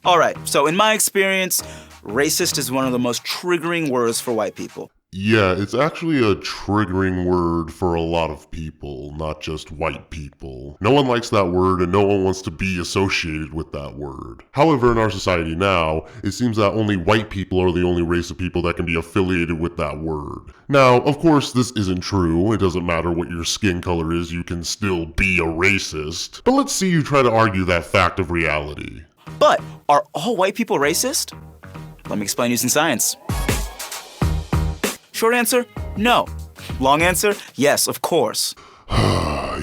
Alright, so in my experience, racist is one of the most triggering words for white people. Yeah, it's actually a triggering word for a lot of people, not just white people. No one likes that word and no one wants to be associated with that word. However, in our society now, it seems that only white people are the only race of people that can be affiliated with that word. Now, of course, this isn't true. It doesn't matter what your skin color is, you can still be a racist. But let's see you try to argue that fact of reality. But are all white people racist? Let me explain using science. Short answer, no. Long answer, yes, of course.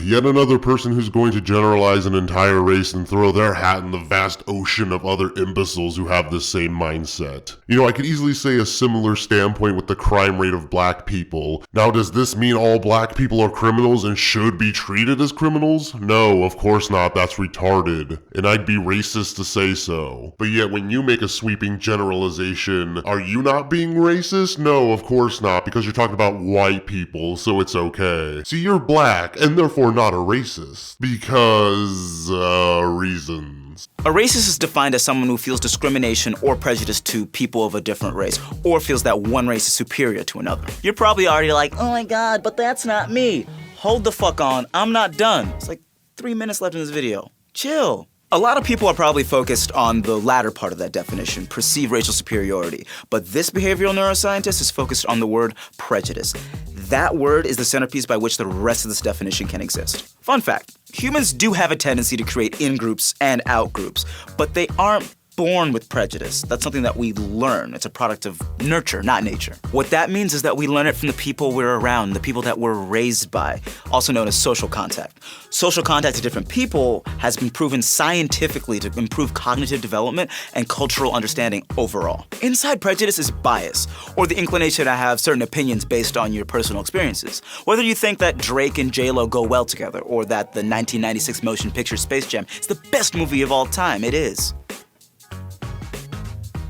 Yet another person who's going to generalize an entire race and throw their hat in the vast ocean of other imbeciles who have the same mindset. You know, I could easily say a similar standpoint with the crime rate of black people. Now, does this mean all black people are criminals and should be treated as criminals? No, of course not. That's retarded. And I'd be racist to say so. But yet, when you make a sweeping generalization, are you not being racist? No, of course not, because you're talking about white people, so it's okay. See, you're black, and therefore not a racist. Because, reasons. A racist is defined as someone who feels discrimination or prejudice to people of a different race, or feels that one race is superior to another. You're probably already like, oh my god, but that's not me. Hold the fuck on, I'm not done. It's like 3 minutes left in this video. Chill. A lot of people are probably focused on the latter part of that definition, perceived racial superiority. But this behavioral neuroscientist is focused on the word prejudice. That word is the centerpiece by which the rest of this definition can exist. Fun fact, humans do have a tendency to create in-groups and out-groups, but they aren't born with prejudice. That's something that we learn. It's a product of nurture, not nature. What that means is that we learn it from the people we're around, the people that we're raised by, also known as social contact. Social contact to different people has been proven scientifically to improve cognitive development and cultural understanding overall. Inside prejudice is bias, or the inclination to have certain opinions based on your personal experiences. Whether you think that Drake and J-Lo go well together, or that the 1996 motion picture Space Jam is the best movie of all time, it is.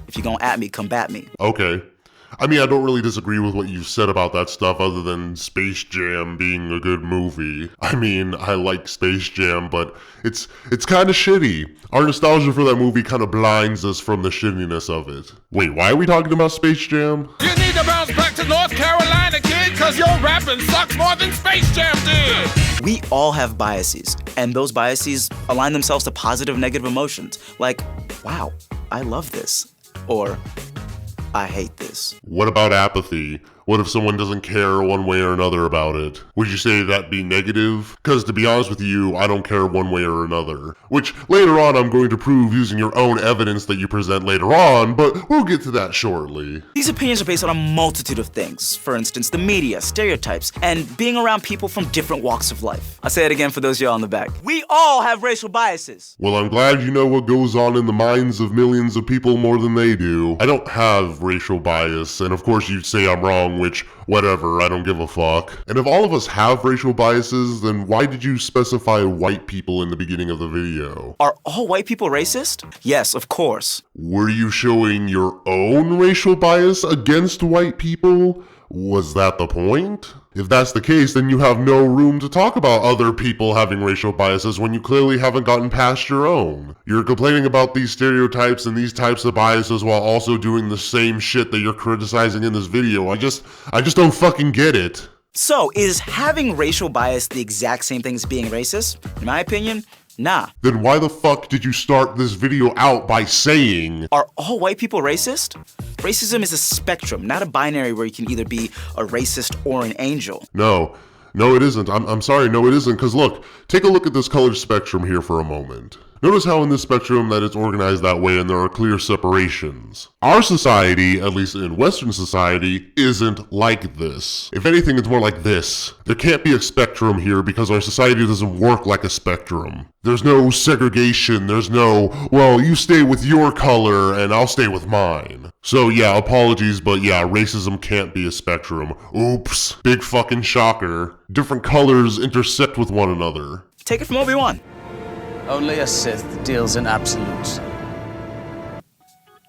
If you're gonna at me, come bat me. Okay. I mean, I don't really disagree with what you said about that stuff other than Space Jam being a good movie. I mean, I like Space Jam, but it's kind of shitty. Our nostalgia for that movie kind of blinds us from the shittiness of it. Wait, why are we talking about Space Jam? You need to bounce back to North Carolina, kid, cause your rapping sucks more than Space Jam did. We all have biases, and those biases align themselves to positive and negative emotions. Like, wow, I love this. Or, I hate this. What about apathy? What if someone doesn't care one way or another about it? Would you say that'd be negative? Because to be honest with you, I don't care one way or another. Which later on I'm going to prove using your own evidence that you present later on, but we'll get to that shortly. These opinions are based on a multitude of things. For instance, the media, stereotypes, and being around people from different walks of life. I'll say it again for those of y'all in the back. We all have racial biases. Well, I'm glad you know what goes on in the minds of millions of people more than they do. I don't have racial bias, and of course you'd say I'm wrong, which, whatever, I don't give a fuck. And if all of us have racial biases, then why did you specify white people in the beginning of the video? Are all white people racist? Yes, of course. Were you showing your own racial bias against white people? Was that the point? If that's the case, then you have no room to talk about other people having racial biases when you clearly haven't gotten past your own. You're complaining about these stereotypes and these types of biases while also doing the same shit that you're criticizing in this video. I just don't fucking get it. So, is having racial bias the exact same thing as being racist? In my opinion, nah. Then why the fuck did you start this video out by saying, are all white people racist? Racism is a spectrum, not a binary where you can either be a racist or an angel. No, it isn't. I'm sorry, no it isn't, because look, take a look at this color spectrum here for a moment. Notice how in this spectrum that it's organized that way and there are clear separations. Our society, at least in Western society, isn't like this. If anything, it's more like this. There can't be a spectrum here because our society doesn't work like a spectrum. There's no segregation, there's no, well, you stay with your color and I'll stay with mine. So yeah, apologies, but yeah, racism can't be a spectrum. Oops, big fucking shocker. Different colors intersect with one another. Take it from Obi-Wan. Only a Sith deals in absolutes.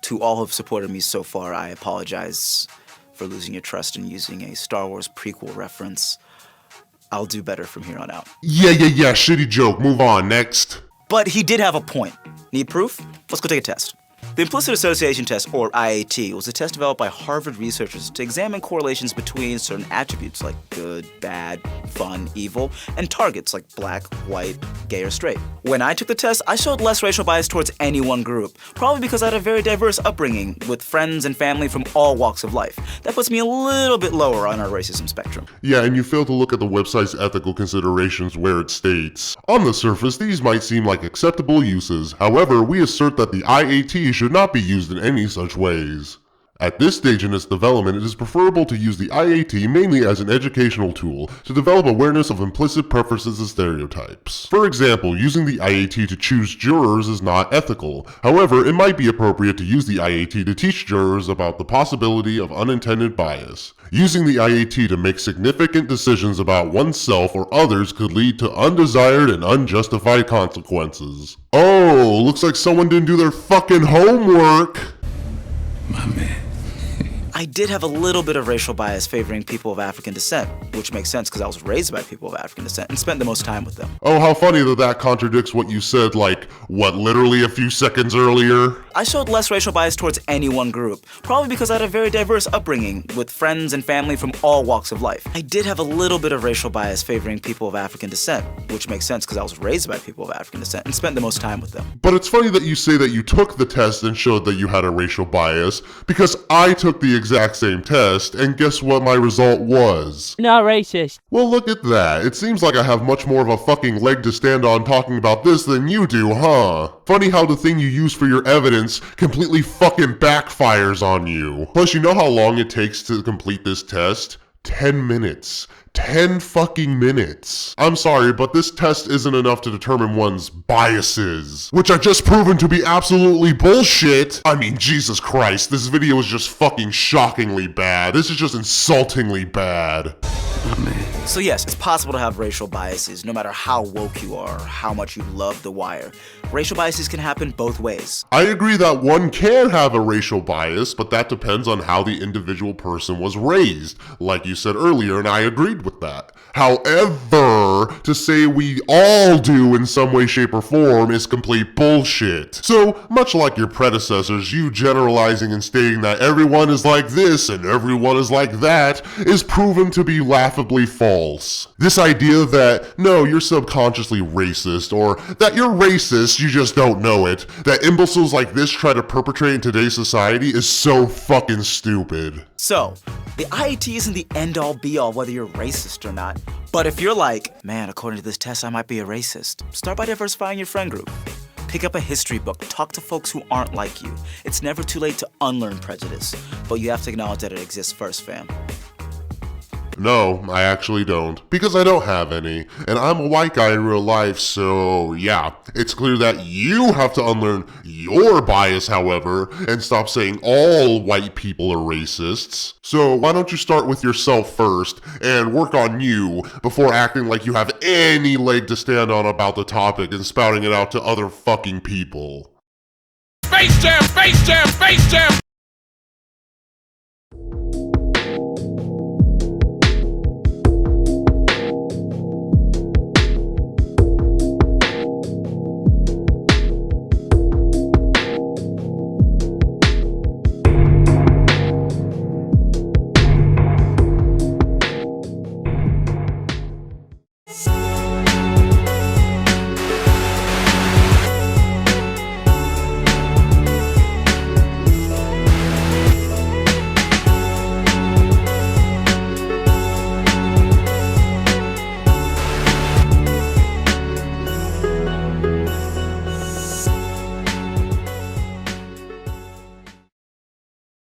To all who've supported me so far, I apologize for losing your trust and using a Star Wars prequel reference. I'll do better from here on out. Yeah, shitty joke, move on, next. But he did have a point. Need proof? Let's go take a test. The implicit association test, or IAT, was a test developed by Harvard researchers to examine correlations between certain attributes like good, bad, fun, evil, and targets like black, white, gay, or straight. When I took the test, I showed less racial bias towards any one group, probably because I had a very diverse upbringing with friends and family from all walks of life. That puts me a little bit lower on our racism spectrum. Yeah, and you fail to look at the website's ethical considerations where it states, on the surface, these might seem like acceptable uses. However, we assert that the IAT should not be used in any such ways. At this stage in its development, it is preferable to use the IAT mainly as an educational tool to develop awareness of implicit preferences and stereotypes. For example, using the IAT to choose jurors is not ethical. However, it might be appropriate to use the IAT to teach jurors about the possibility of unintended bias. Using the IAT to make significant decisions about oneself or others could lead to undesired and unjustified consequences. Oh, looks like someone didn't do their fucking homework! My man. I did have a little bit of racial bias favoring people of African descent, which makes sense because I was raised by people of African descent and spent the most time with them. Oh, how funny that that contradicts what you said, literally a few seconds earlier? I showed less racial bias towards any one group, probably because I had a very diverse upbringing with friends and family from all walks of life. I did have a little bit of racial bias favoring people of African descent, which makes sense because I was raised by people of African descent and spent the most time with them. But it's funny that you say that you took the test and showed that you had a racial bias, because I took the exact same test, and guess what my result was? Not racist. Well, look at that. It seems like I have much more of a fucking leg to stand on talking about this than you do, huh? Funny how the thing you use for your evidence completely fucking backfires on you. Plus, you know how long it takes to complete this test? 10 minutes. 10 fucking minutes. I'm sorry, but this test isn't enough to determine one's biases, which are just proven to be absolutely bullshit. I mean, Jesus Christ, this video is just fucking shockingly bad. This is just insultingly bad. So yes, it's possible to have racial biases, no matter how woke you are or how much you love The Wire. Racial biases can happen both ways. I agree that one can have a racial bias, but that depends on how the individual person was raised, like you said earlier, and I agreed with that. However, to say we all do in some way, shape, or form is complete bullshit. So, much like your predecessors, you generalizing and stating that everyone is like this and everyone is like that is proven to be laughably false. This idea that, no, you're subconsciously racist, or that you're racist, you just don't know it, that imbeciles like this try to perpetrate in today's society is so fucking stupid. So, the IAT isn't the end-all be-all whether you're racist or not. But if you're like, man, according to this test, I might be a racist, start by diversifying your friend group. Pick up a history book, talk to folks who aren't like you. It's never too late to unlearn prejudice, but you have to acknowledge that it exists first, fam. No, I actually don't, because I don't have any, and I'm a white guy in real life, so yeah. It's clear that you have to unlearn your bias, however, and stop saying all white people are racists. So why don't you start with yourself first, and work on you, before acting like you have any leg to stand on about the topic and spouting it out to other fucking people. Space Jam, Space Jam, Space Jam!